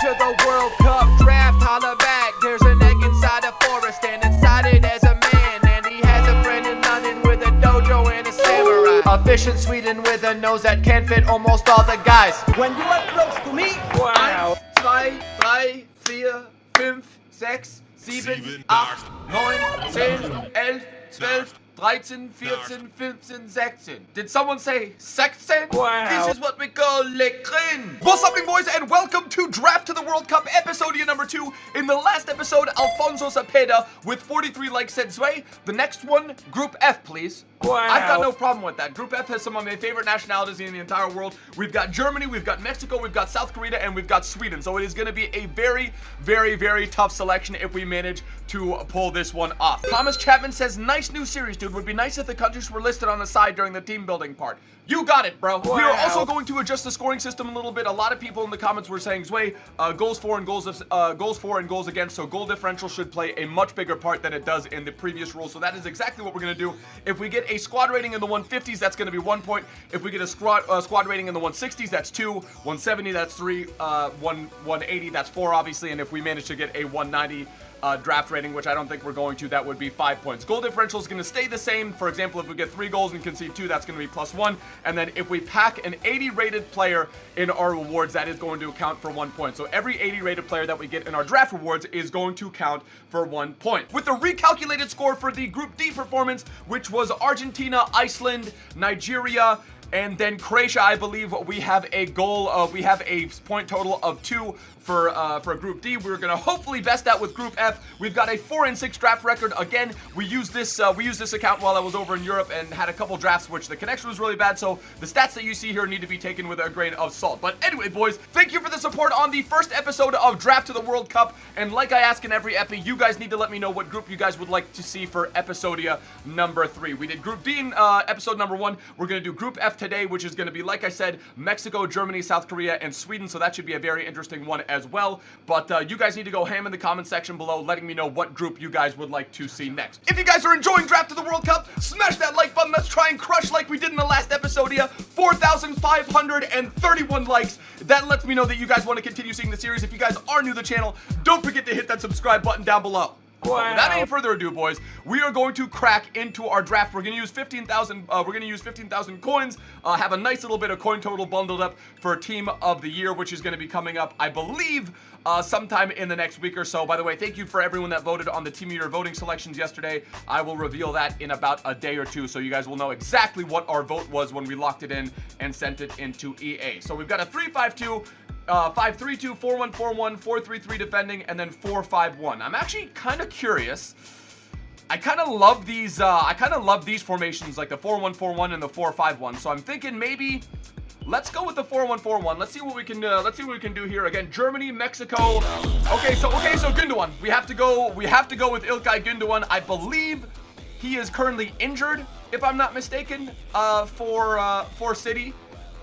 to the World Cup draft, holla back. There's an egg inside a forest, and inside it there's a man, and he has a friend in London with a dojo and a samurai. A fish in Sweden with a nose that can fit almost all the guys. When you are close to me, wow. 1, 2, 3, 4, 5, 6, 7, 8, 9, 10, 11, 12, 13, 14, 15, 16. Did someone say 16? Wow. This is what we call l'écrin. What's up, boys, and welcome to Draft to the World Cup, episode number 2. In the last episode, Alfonso Cepeda with 43 likes said, Zwei, the next one, Group F, please. Wow. I've got no problem with that. Group F has some of my favorite nationalities in the entire world. We've got Germany, we've got Mexico, we've got South Korea, and we've got Sweden. So it is going to be a very, very, very tough selection if we manage to pull this one off. Thomas Chapman says, nice new series, dude. Would be nice if the countries were listed on the side during the team building part. You got it, bro. Wow. We are also going to adjust the scoring system a little bit. A lot of people in the comments were saying, Zwei, goals for and goals against, so goal differential should play a much bigger part than it does in the previous rule. So that is exactly what we're going to do. If we get a squad rating in the 150s, that's going to be 1 point. If we get a squad rating in the 160s, that's 2. 170, that's 3. 180, that's 4, obviously. And if we manage to get a 190 draft rating, which I don't think we're going to, that would be 5 points. Goal differential is going to stay the same. For example, if we get 3 goals and concede 2, that's going to be +1. And then if we pack an 80 rated player in our rewards, that is going to count for 1 point. So every 80 rated player that we get in our draft rewards is going to count for 1 point. With the recalculated score for the Group D performance, which was Argentina, Iceland, Nigeria, and then Croatia, I believe we have a point total of 2 for Group D. We're gonna hopefully best out with Group F. We've got a 4-6 draft record. Again, we used this account while I was over in Europe and had a couple drafts which the connection was really bad. So the stats that you see here need to be taken with a grain of salt. But anyway, boys, thank you for the support on the first episode of Draft to the World Cup. And like I ask in every epi, you guys need to let me know what group you guys would like to see for episodia number 3. We did Group D in episode number 1. We're gonna do Group F today, which is gonna be, like I said, Mexico, Germany, South Korea, and Sweden. So that should be a very interesting one as well. But you guys need to go ham in the comment section below, letting me know what group you guys would like to see next. If you guys are enjoying Draft to the World Cup, smash that like button. Let's try and crush like we did in the last episode here. 4,531 likes. That lets me know that you guys want to continue seeing the series. If you guys are new to the channel, don't forget to hit that subscribe button down below. Wow. Without any further ado, boys, we are going to crack into our draft. We're going to use 15,000. We're going to use 15,000 coins. Have a nice little bit of coin total bundled up for Team of the Year, which is going to be coming up, I believe, sometime in the next week or so. By the way, thank you for everyone that voted on the Team of the Year voting selections yesterday. I will reveal that in about a day or two, so you guys will know exactly what our vote was when we locked it in and sent it into EA. So we've got a 3-5-2. 5-3-2, 4-1-4-1, 4-3-3 defending, and then 4-5-1. I'm actually kind of curious. I kind of love these. Formations, like the 4-1-4-1 and the 4-5-1. So I'm thinking maybe let's go with the 4-1-4-1. Let's see what we can. Let's see what we can do here. Again, Germany, Mexico. Okay, so Gündoğan. We have to go with İlkay Gündoğan. I believe he is currently injured, if I'm not mistaken, for City.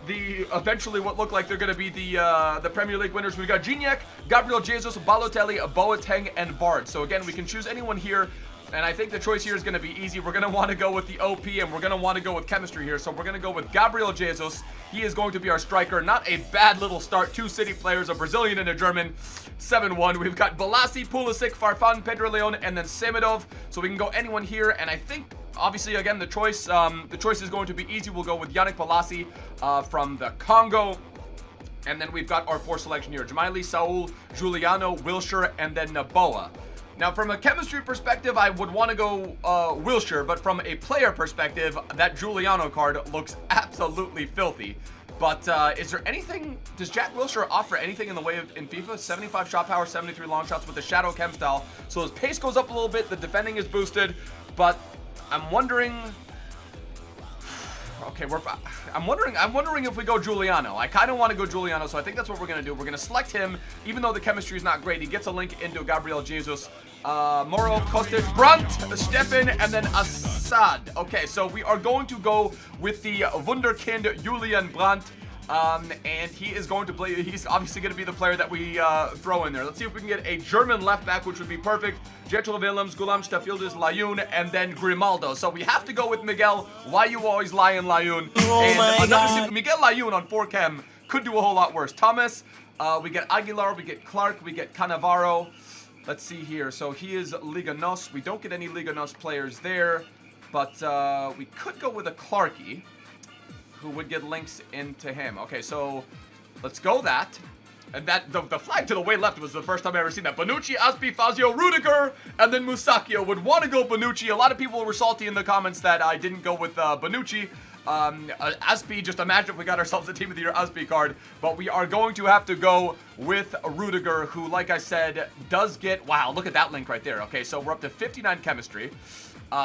Eventually what look like they're going to be the Premier League winners. We've got Gignac, Gabriel Jesus, Balotelli, Boateng, and Vard. So again, we can choose anyone here, and I think the choice here is going to be easy. We're going to want to go with the OP, and we're going to want to go with chemistry here. So we're going to go with Gabriel Jesus. He is going to be our striker. Not a bad little start. 2 City players, a Brazilian and a German. 7-1. We've got Balassi, Pulisic, Farfan, Pedro Leon, and then Semedov. So we can go anyone here, and I think, obviously, again, the choice is going to be easy. We'll go with Yannick Balassi from the Congo. And then we've got our 4 selection here. Jamaili, Saul, Giuliano, Wilshere, and then Naboa. Now, from a chemistry perspective, I would want to go Wilshere, but from a player perspective, that Giuliano card looks absolutely filthy. But is there anything, does Jack Wilshere offer anything in the way of, in FIFA? 75 shot power, 73 long shots with the Shadow Chem style. So his pace goes up a little bit, the defending is boosted, but I'm wondering. Okay, I'm wondering if we go Giuliano. I kind of want to go Giuliano, so I think that's what we're going to do. We're going to select him, even though the chemistry is not great. He gets a link into Gabriel Jesus, Moro, Kostic, Brandt, Steffen, and then Assad. Okay, so we are going to go with the Wunderkind Julian Brandt. And he is going to play, he's obviously going to be the player that we throw in there. Let's see if we can get a German left back, which would be perfect. Jetro Willems, Gulam Stafieldis, Layun, and then Grimaldo. So we have to go with Miguel. Why you always lie in Layun? Oh, and another Miguel Layun on 4 chem could do a whole lot worse. Thomas, We get Aguilar, we get Clark, we get Cannavaro. Let's see here. So he is Liga NOS. We don't get any Liga NOS players there, but we could go with a Clarky, who would get links into him. Okay, so let's go that. And that the flag to the way left was the first time I ever seen that. Bonucci, Aspi, Fazio, Rudiger, and then Musacchio would want to go Bonucci. A lot of people were salty in the comments that I didn't go with Bonucci. Aspi, just imagine if we got ourselves a Team of the Year Aspi card. But we are going to have to go with Rudiger, who, like I said, does get... Wow, look at that link right there. Okay, so we're up to 59 chemistry.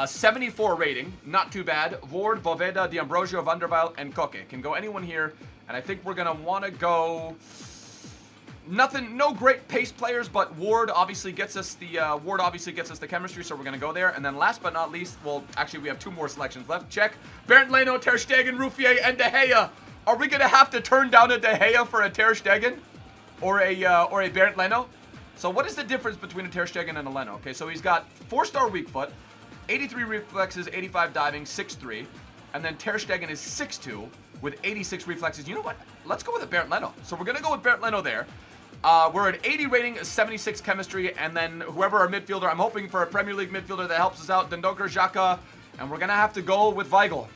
74 rating, not too bad. Ward, Boveda, D'Ambrosio, Van der Waal, and Koke. Can go anyone here. And I think we're going to want to go... no great pace players, but Ward obviously gets us the chemistry, so we're gonna go there. And then last but not least, well, actually we have 2 more selections left. Check. Bernd Leno, Ter Stegen, Ruffier, and De Gea. Are we gonna have to turn down a De Gea for a Ter Stegen or a Bernd Leno? So what is the difference between a Ter Stegen and a Leno? Okay, so he's got 4-star weak foot, 83 reflexes, 85 diving, 6'3", and then Ter Stegen is 6'2" with 86 reflexes. You know what? Let's go with a Bernd Leno. So we're gonna go with Bernd Leno there. We're at 80 rating, 76 chemistry, and then whoever our midfielder, I'm hoping for a Premier League midfielder that helps us out, Dendonker, Xhaka, and we're going to have to go with Weigl.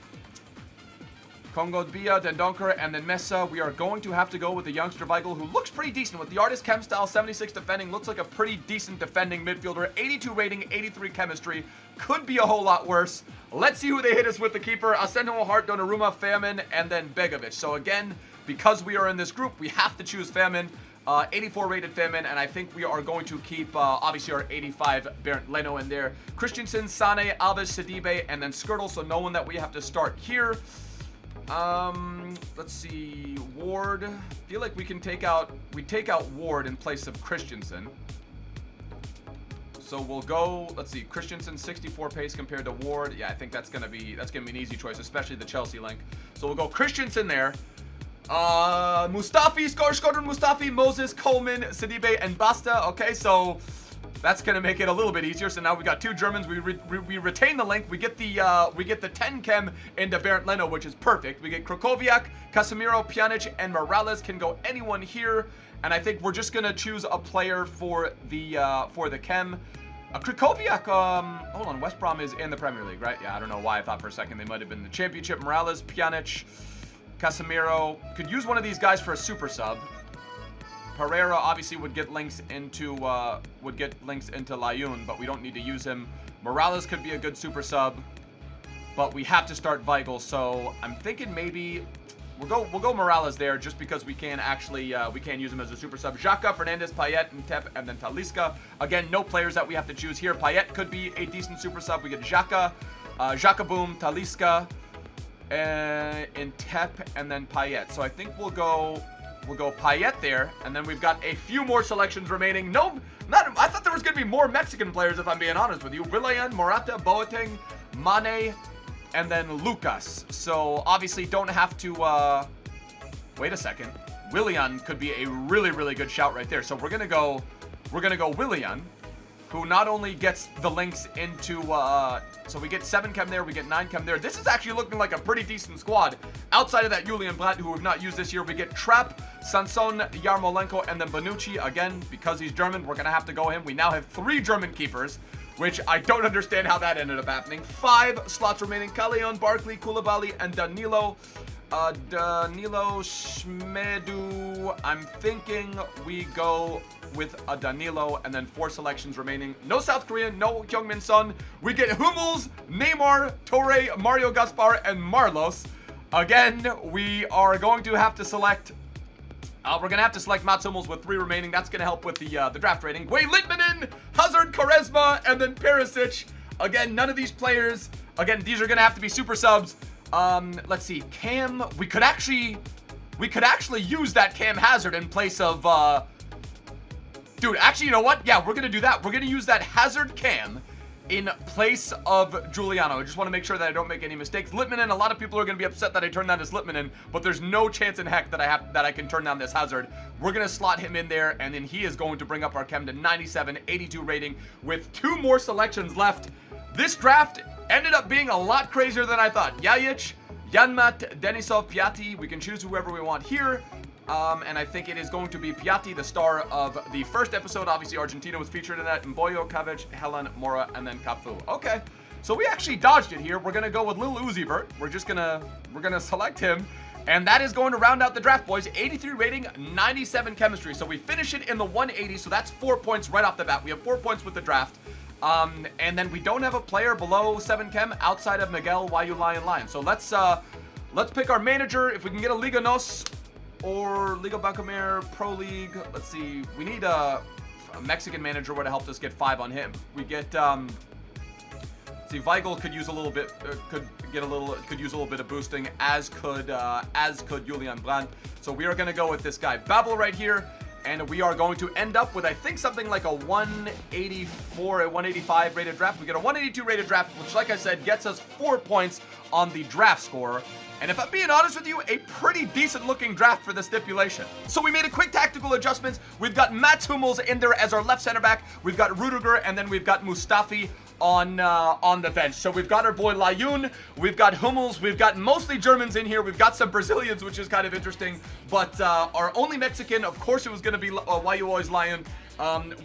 Congo Bia, Dendonker, and then Mesa. We are going to have to go with the youngster Weigl, who looks pretty decent. With the artist chem style, 76 defending, looks like a pretty decent defending midfielder. 82 rating, 83 chemistry. Could be a whole lot worse. Let's see who they hit us with the keeper. Asensio, Hart, Donnarumma, Famine, and then Begovic. So again, because we are in this group, we have to choose Famine. 84 rated Famine, and I think we are going to keep, obviously, our 85 Bernd Leno in there. Christensen, Sane, Alves, Sidibe, and then Skirtle, so no one that we have to start here. Let's see, Ward. I feel like we take out Ward in place of Christensen. So we'll go, let's see, Christensen 64 pace compared to Ward. Yeah, I think that's gonna be an easy choice, especially the Chelsea link. So we'll go Christensen there. Mustafi, Squadron Mustafi, Moses, Coleman, Sidibe, and Basta. Okay, so that's gonna make it a little bit easier. So now we got 2 Germans. We retain the link. We get the 10 chem into Bernd Leno, which is perfect. We get Krakowiak, Casemiro, Pjanic, and Morales. Can go anyone here. And I think we're just gonna choose a player for the chem. Krakowiak, hold on, West Brom is in the Premier League, right? Yeah, I don't know why I thought for a second they might have been the Championship. Morales, Pjanic, Casemiro. Could use one of these guys for a super sub. Pereira obviously would get links into Layun, but we don't need to use him. Morales could be a good super sub, but we have to start Weigl. So I'm thinking maybe we'll go Morales there, just because we can use him as a super sub. Xhaka, Fernandez, Payet, and Tep, and then Talisca. Again, no players that we have to choose here. Payet could be a decent super sub. We get Xhaka, Xhaka Boom, Talisca, and Tep, and then Payet. So I think we'll go Payet there, and then we've got a few more selections remaining. I thought there was going to be more Mexican players, if I'm being honest with you. Willian, Morata, Boateng, Mane, and then Lucas. So obviously don't have to, wait a second. Willian could be a really, really good shout right there. So we're going to go Willian, who not only gets the links into, so we get 7 chem there, we get 9 chem there. This is actually looking like a pretty decent squad. Outside of that Julian Blatt, who we've not used this year, we get Trapp, Sanson, Yarmolenko, and then Bonucci. Again, because he's German, we're going to have to go him. We now have 3 German keepers, which I don't understand how that ended up happening. 5 slots remaining. Callejon, Barkley, Koulibaly, and Danilo. Danilo Schmedu. I'm thinking we go with a Danilo, and then 4 selections remaining. No South Korean, no Heung-min Son. We get Hummels, Neymar, Torre, Mario Gaspar, and Marlos. Again, we are going to have to select... we're going to have to select Mats Hummels with 3 remaining. That's going to help with the draft rating. Way Litmanen, Hazard, Quaresma, and then Perisic. Again, none of these players... Again, these are going to have to be super subs. Let's see. Cam... We could actually use that Cam Hazard in place of... Dude, actually, you know what? Yeah, we're going to do that. We're going to use that Hazard Cam in place of Giuliano. I just want to make sure that I don't make any mistakes. Litmanen, a lot of people are going to be upset that I turned down this Litmanen, but there's no chance in heck that I can turn down this Hazard. We're going to slot him in there, and then he is going to bring up our chem to 97, 82 rating with 2 more selections left. This draft ended up being a lot crazier than I thought. Yajic, Janmat, Denisov, Piatti. We can choose whoever we want here. And I think it is going to be Piatti, the star of the first episode. Obviously, Argentina was featured in that. Mboyo, Kavic, Helen, Mora, and then Cafu. Okay, so we actually dodged it here. We're gonna go with Lil Uzi Vert. We're gonna select him, and that is going to round out the draft, boys. 83 rating, 97 chemistry. So we finish it in the 180. So that's 4 points right off the bat. We have 4 points with the draft. And then we don't have a player below 7 chem outside of Miguel, YU Lion. So let's pick our manager. If we can get a Liga NOS or Liga Bancomer Pro League. Let's see. We need a Mexican manager would have helped us get 5 on him. We get let's see, Weigl could use a little bit could use a little bit of boosting, as could Julian Brandt. So we are going to go with this guy Babel right here. And we are going to end up with, I think, something like a 184, a 185 rated draft. We get a 182 rated draft, which, like I said, gets us 4 points on the draft score. And if I'm being honest with you, a pretty decent looking draft for the stipulation. So we made a quick tactical adjustments. We've got Mats Hummels in there as our left center back. We've got Rudiger, and then we've got Mustafi on the bench. So we've got our boy Layun, we've got Hummels, we've got mostly Germans in here, we've got some Brazilians, which is kind of interesting, but our only Mexican, of course, it was going to be YU Always Lion.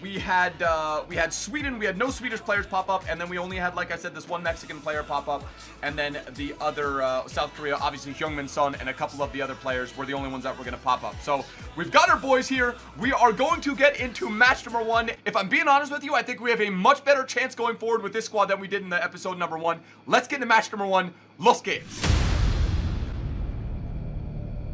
We had Sweden, we had no Swedish players pop up, and then we only had, like I said, this one Mexican player pop up, and then the other South Korea, obviously Heung-min Son, and a couple of the other players were the only ones that were going to pop up. So we've got our boys here. We are going to get into match number 1. If I'm being honest with you, I think we have a much better chance going forward with this squad than we did in the episode number 1. Let's get into match number 1. Los Games.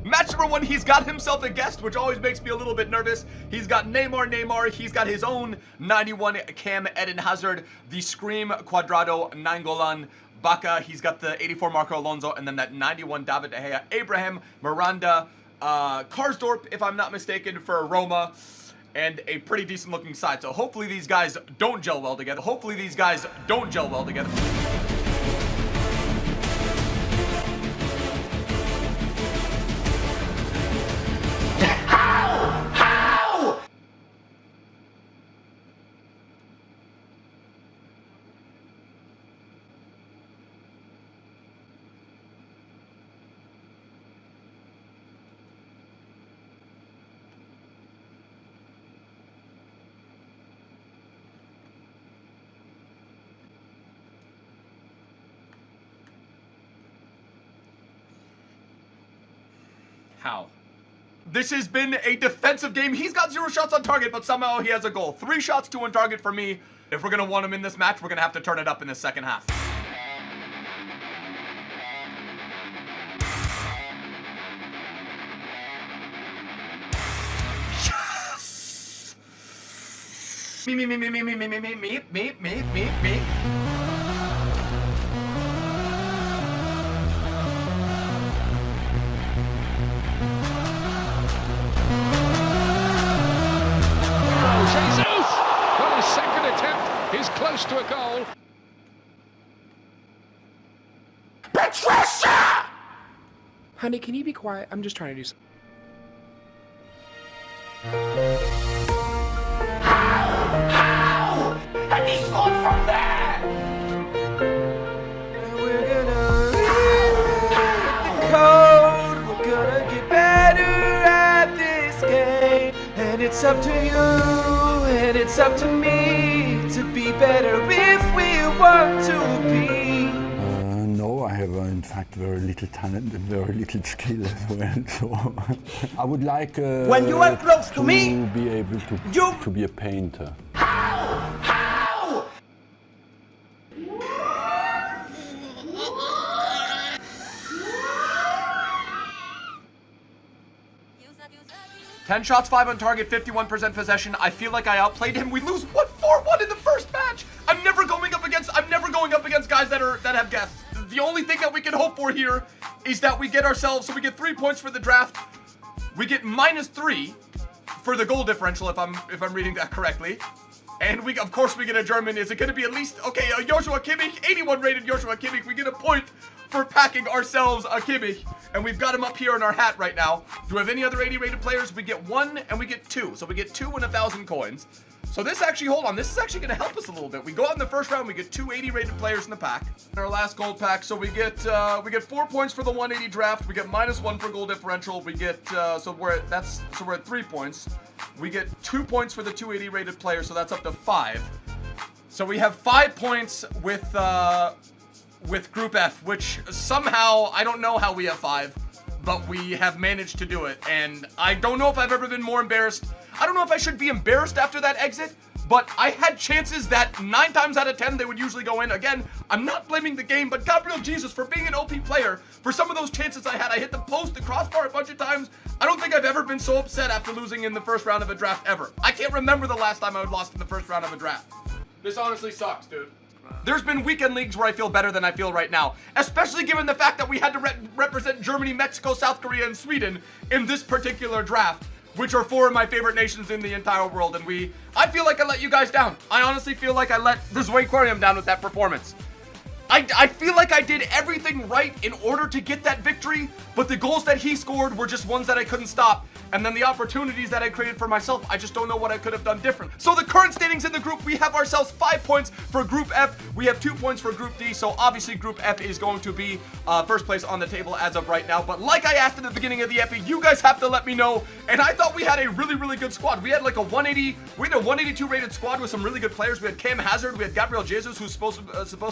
Match number 1, he's got himself a guest, which always makes me a little bit nervous. He's got Neymar. He's got his own 91 Cam Eden Hazard, the Scream Cuadrado Nainggolan Baka. He's got the 84 Marco Alonso, and then that 91 David De Gea, Abraham, Miranda, Karsdorp, if I'm not mistaken, for Roma, and a pretty decent looking side. So hopefully these guys don't gel well together. How? This has been a defensive game. He's got 0 shots on target, but somehow he has a goal. 3 shots, 2 on target for me. If we're going to want him in this match, we're going to have to turn it up in the second half. Yes! Me. He's close to a goal. Patricia! Honey, can you be quiet? I'm just trying to do something. How? Have you scored from there? We're gonna rewrite the code. We're gonna get better at this game. And it's up to you, and it's up to me to be better if we want to be. No, I have in fact very little talent and very little skill as well. So I would like when you are close to me, be able to be a painter. How? 10 shots, 5 on target, 51% possession. I feel like I outplayed him. We lose 4-1 in the first match. I'm never going up against guys that have guests. The only thing that we can hope for here is that we get ourselves, so we get 3 points for the draft. We get -3 for the goal differential, if I'm reading that correctly. And of course we get a German. Is it going to be at least, okay, Joshua Kimmich, 81 rated Joshua Kimmich. We get a point for packing ourselves a Kimmich. And we've got him up here in our hat right now. Do we have any other 80 rated players? We get 1 and we get 2. So we get 2 and 1,000 coins. So this actually, hold on, this is actually going to help us a little bit. We go out in the first round, we get 280 rated players in the pack. In our last gold pack, so we get 4 points for the 180 draft. We get -1 for goal differential. We get so we're at 3 points. We get 2 points for the 280 rated player, so that's up to 5. So we have 5 points with Group F, which somehow I don't know how we have 5, but we have managed to do it. And I don't know if I've ever been more embarrassed. I don't know if I should be embarrassed after that exit, but I had chances that 9 times out of 10 they would usually go in. Again, I'm not blaming the game, but Gabriel Jesus, for being an OP player, for some of those chances I had, I hit the post, the crossbar a bunch of times. I don't think I've ever been so upset after losing in the first round of a draft ever. I can't remember the last time I had lost in the first round of a draft. This honestly sucks, dude. There's been weekend leagues where I feel better than I feel right now, especially given the fact that we had to represent Germany, Mexico, South Korea, and Sweden in this particular draft, which are 4 of my favorite nations in the entire world. And I feel like I let you guys down. I honestly feel like I let the Zwebackquarium down with that performance. I feel like I did everything right in order to get that victory, but the goals that he scored were just ones that I couldn't stop. And then the opportunities that I created for myself, I just don't know what I could have done different. So the current standings in the group, we have ourselves 5 points for Group F. We have 2 points for Group D. So obviously Group F is going to be first place on the table as of right now. But like I asked at the beginning of the epi, you guys have to let me know. And I thought we had a really, really good squad. We had like a 182 rated squad with some really good players. We had Cam Hazard. We had Gabriel Jesus, who's supposed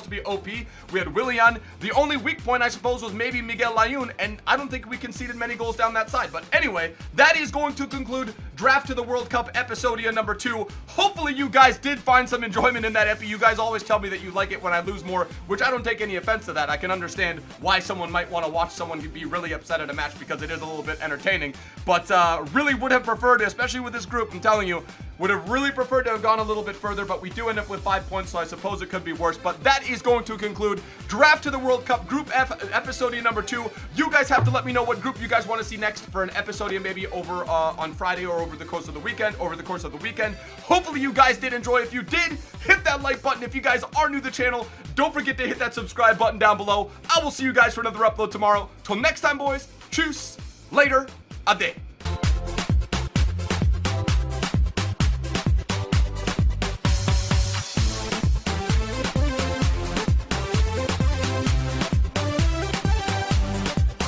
to be OP. We had Willian. The only weak point, I suppose, was maybe Miguel Layun. And I don't think we conceded many goals down that side. But anyway, that is going to conclude Draft to the World Cup episodia number 2. Hopefully you guys did find some enjoyment in that epi. You guys always tell me that you like it when I lose more, which I don't take any offense to that. I can understand why someone might want to watch someone be really upset at a match because it is a little bit entertaining. But really would have preferred, especially with this group, I'm telling you, would have really preferred to have gone a little bit further, but we do end up with 5 points, so I suppose it could be worse. But that is going to conclude Draft to the World Cup Group F episodia number 2. You guys have to let me know what group you guys want to see next for an episodia, maybe over on Friday or over the course of the weekend. Hopefully you guys did enjoy. If you did, hit that like button. If you guys are new to the channel, don't forget to hit that subscribe button down below. I will see you guys for another upload tomorrow. Till next time, boys. Tschüss. Later. Ade.